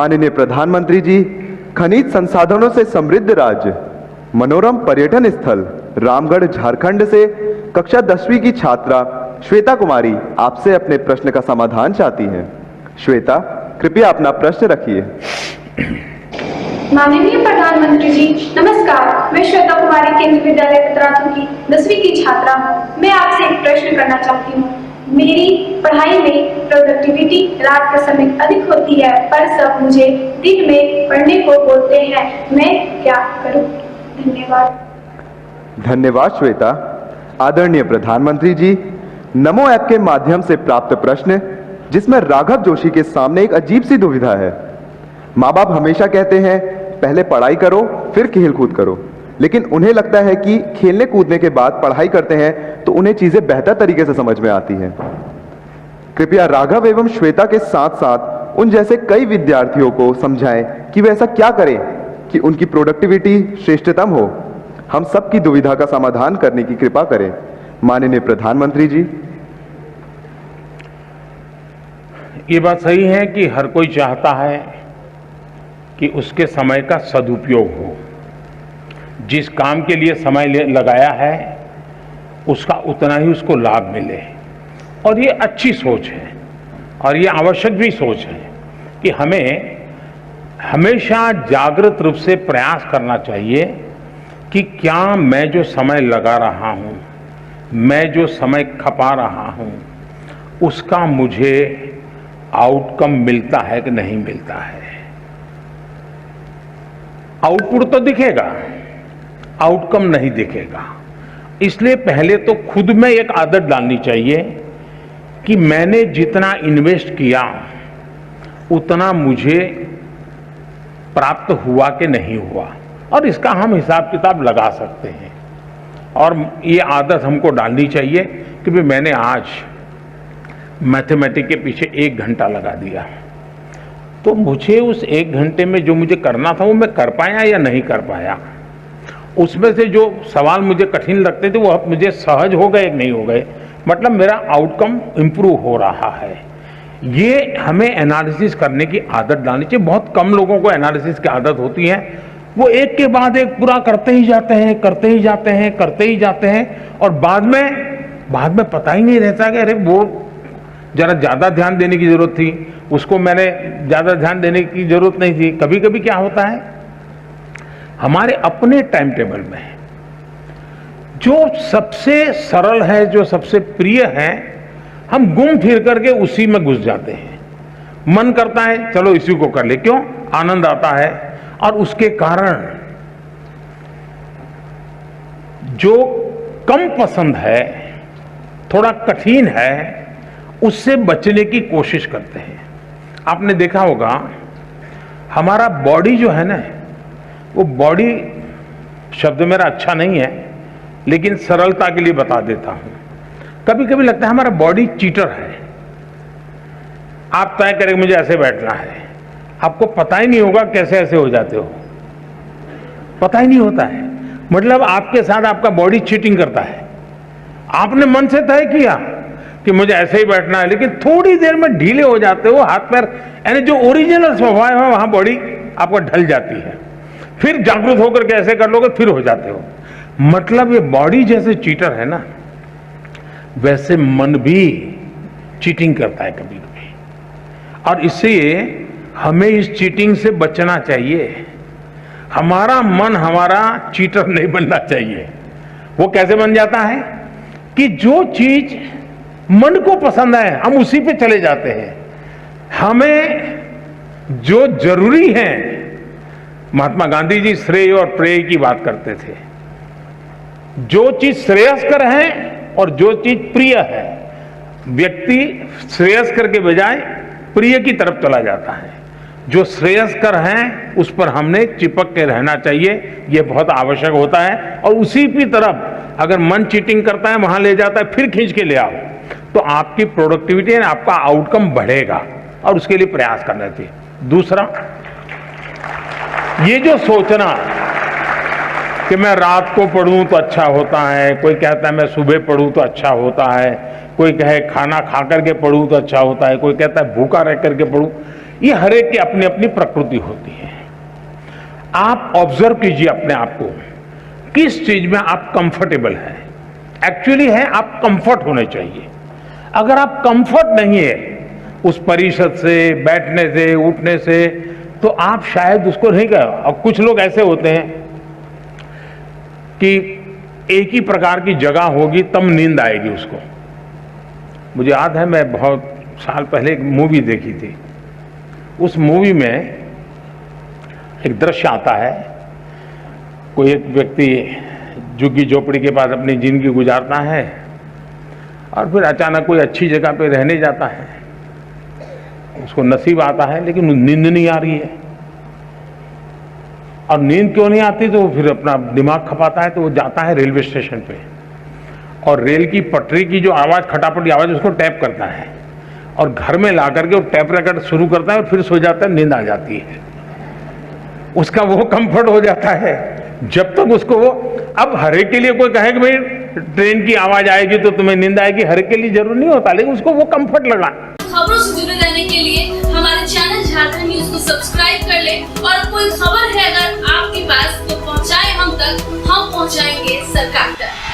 माननीय प्रधानमंत्री जी, खनिज संसाधनों से समृद्ध राज्य, मनोरम पर्यटन स्थल रामगढ़ झारखंड से कक्षा 10वीं की छात्रा श्वेता कुमारी आपसे अपने प्रश्न का समाधान चाहती हैं। श्वेता, कृपया अपना प्रश्न रखिए। माननीय प्रधानमंत्री जी नमस्कार। मैं श्वेता कुमारी केंद्रीय विद्यालय पितरातू की 10वीं की छात्रा हूँ। मैं आपसे एक प्रश्न करना चाहती हूँ। मेरी पढ़ाई में प्रोडक्टिविटी रात के समय अधिक होती है, पर सब मुझे दिन में पढ़ने को बोलते हैं। मैं क्या करूँ? धन्यवाद। धन्यवाद श्वेता। आदरणीय प्रधानमंत्री जी, नमो ऐप के माध्यम से प्राप्त प्रश्न जिसमें राघव जोशी के सामने एक अजीब सी दुविधा है। माँ बाप हमेशा कहते हैं पहले पढ़ाई करो फिर खेल कूद करो, लेकिन उन्हें लगता है कि खेलने कूदने के बाद पढ़ाई करते हैं तो उन्हें चीजें बेहतर तरीके से समझ में आती हैं। कृपया राघव एवं श्वेता के साथ साथ उन जैसे कई विद्यार्थियों को समझाएं कि वे ऐसा क्या करें कि उनकी प्रोडक्टिविटी श्रेष्ठतम हो। हम सबकी दुविधा का समाधान करने की कृपा करें। माननीय प्रधानमंत्री जी। ये बात सही है कि हर कोई चाहता है कि उसके समय का सदुपयोग हो, जिस काम के लिए समय लगाया है उसका उतना ही उसको लाभ मिले। और ये अच्छी सोच है और ये आवश्यक भी सोच है कि हमें हमेशा जागृत रूप से प्रयास करना चाहिए कि क्या मैं जो समय लगा रहा हूँ, मैं जो समय खपा रहा हूँ, उसका मुझे आउटकम मिलता है कि नहीं मिलता है। आउटपुट तो दिखेगा, आउटकम नहीं दिखेगा। इसलिए पहले तो खुद में एक आदत डालनी चाहिए कि मैंने जितना इन्वेस्ट किया उतना मुझे प्राप्त हुआ कि नहीं हुआ, और इसका हम हिसाब किताब लगा सकते हैं। और ये आदत हमको डालनी चाहिए कि भाई मैंने आज मैथमेटिक्स के पीछे 1 घंटा लगा दिया, तो मुझे उस 1 घंटे में जो मुझे करना था वो मैं कर पाया या नहीं कर पाया। उसमें से जो सवाल मुझे कठिन लगते थे वो अब मुझे सहज हो गए नहीं हो गए, मतलब मेरा आउटकम इंप्रूव हो रहा है। ये हमें एनालिसिस करने की आदत डालनी चाहिए। बहुत कम लोगों को एनालिसिस की आदत होती है, वो एक के बाद एक पूरा करते ही जाते हैं, करते ही जाते हैं, करते ही जाते हैं, और बाद में पता ही नहीं रहता कि अरे वो जरा ज़्यादा ध्यान देने की जरूरत थी, उसको मैंने ज़्यादा ध्यान देने की जरूरत नहीं थी। कभी कभी क्या होता है, हमारे अपने टाइम टेबल में जो सबसे सरल है, जो सबसे प्रिय है, हम घूम फिर करके उसी में घुस जाते हैं। मन करता है चलो इसी को कर ले, क्यों? आनंद आता है। और उसके कारण जो कम पसंद है, थोड़ा कठिन है, उससे बचने की कोशिश करते हैं। आपने देखा होगा हमारा बॉडी जो है ना, वो बॉडी शब्द मेरा अच्छा नहीं है लेकिन सरलता के लिए बता देता हूं। कभी कभी लगता है हमारा बॉडी चीटर है। आप तय करें मुझे ऐसे बैठना है, आपको पता ही नहीं होगा कैसे ऐसे हो जाते हो, पता ही नहीं होता है। मतलब आपके साथ आपका बॉडी चीटिंग करता है। आपने मन से तय किया कि मुझे ऐसे ही बैठना है, लेकिन थोड़ी देर में ढीले हो जाते हो, हाथ पैर, यानी जो ओरिजिनल स्वभाव है वहां बॉडी आपको ढल जाती है। फिर जागरूक होकर के ऐसे कर लोगे, फिर हो जाते हो। मतलब ये बॉडी जैसे चीटर है ना, वैसे मन भी चीटिंग करता है कभी कभी, और इसलिए हमें इस चीटिंग से बचना चाहिए। हमारा मन हमारा चीटर नहीं बनना चाहिए। वो कैसे बन जाता है कि जो चीज मन को पसंद है हम उसी पे चले जाते हैं। हमें जो जरूरी है, महात्मा गांधी जी श्रेय और प्रेय की बात करते थे। जो चीज श्रेयस्कर है और जो चीज प्रिय है, व्यक्ति श्रेयस्कर के बजाय प्रिय की तरफ चला जाता है। जो श्रेयस्कर है उस पर हमने चिपक के रहना चाहिए, यह बहुत आवश्यक होता है। और उसी की तरफ अगर मन चीटिंग करता है, वहां ले जाता है, फिर खींच के ले आओ, तो आपकी प्रोडक्टिविटी है, आपका आउटकम बढ़ेगा, और उसके लिए प्रयास करना चाहिए। दूसरा, ये जो सोचना कि मैं रात को पढ़ूं तो अच्छा होता है, कोई कहता है मैं सुबह पढ़ूं तो अच्छा होता है, कोई कहे खाना खा करके पढ़ूं तो अच्छा होता है, कोई कहता है भूखा रह करके पढ़ूं, ये हर एक की अपनी अपनी प्रकृति होती है। आप ऑब्जर्व कीजिए अपने आप को, किस चीज में आप कंफर्टेबल हैं। एक्चुअली है आप कंफर्ट होने चाहिए। अगर आप कंफर्ट नहीं है उस परिषद से, बैठने से, उठने से, तो आप शायद उसको नहीं कर। और कुछ लोग ऐसे होते हैं कि एक ही प्रकार की जगह होगी तब नींद आएगी उसको। मुझे याद है, मैं बहुत साल पहले एक मूवी देखी थी। उस मूवी में एक दृश्य आता है, कोई एक व्यक्ति झुग्गी झोपड़ी के पास अपनी जिंदगी गुजारता है और फिर अचानक कोई अच्छी जगह पे रहने जाता है। उसको नसीब आता है लेकिन नींद नहीं आ रही है। और नींद क्यों नहीं आती, तो फिर अपना दिमाग खपाता है, तो वो जाता है रेलवे स्टेशन पे और रेल की पटरी की जो आवाज, खटापट की आवाज, उसको टैप करता है और घर में ला करके वो टैप रिकॉर्ड शुरू करता है और फिर सो जाता है। नींद आ जाती है, उसका वो कंफर्ट हो जाता है। जब तक उसको वो, अब हर एक के लिए कोई कहे कि भाई ट्रेन की आवाज आएगी तो तुम्हें नींद आएगी, हर एक के लिए जरूर नहीं होता, लेकिन उसको वो कंफर्ट लगा। खबरों से जुड़े रहने के लिए हमारे चैनल झारखंड न्यूज को सब्सक्राइब कर ले और कोई खबर है अगर आपके पास तो पहुंचाए हम तक, हम पहुंचाएंगे सरकार तक।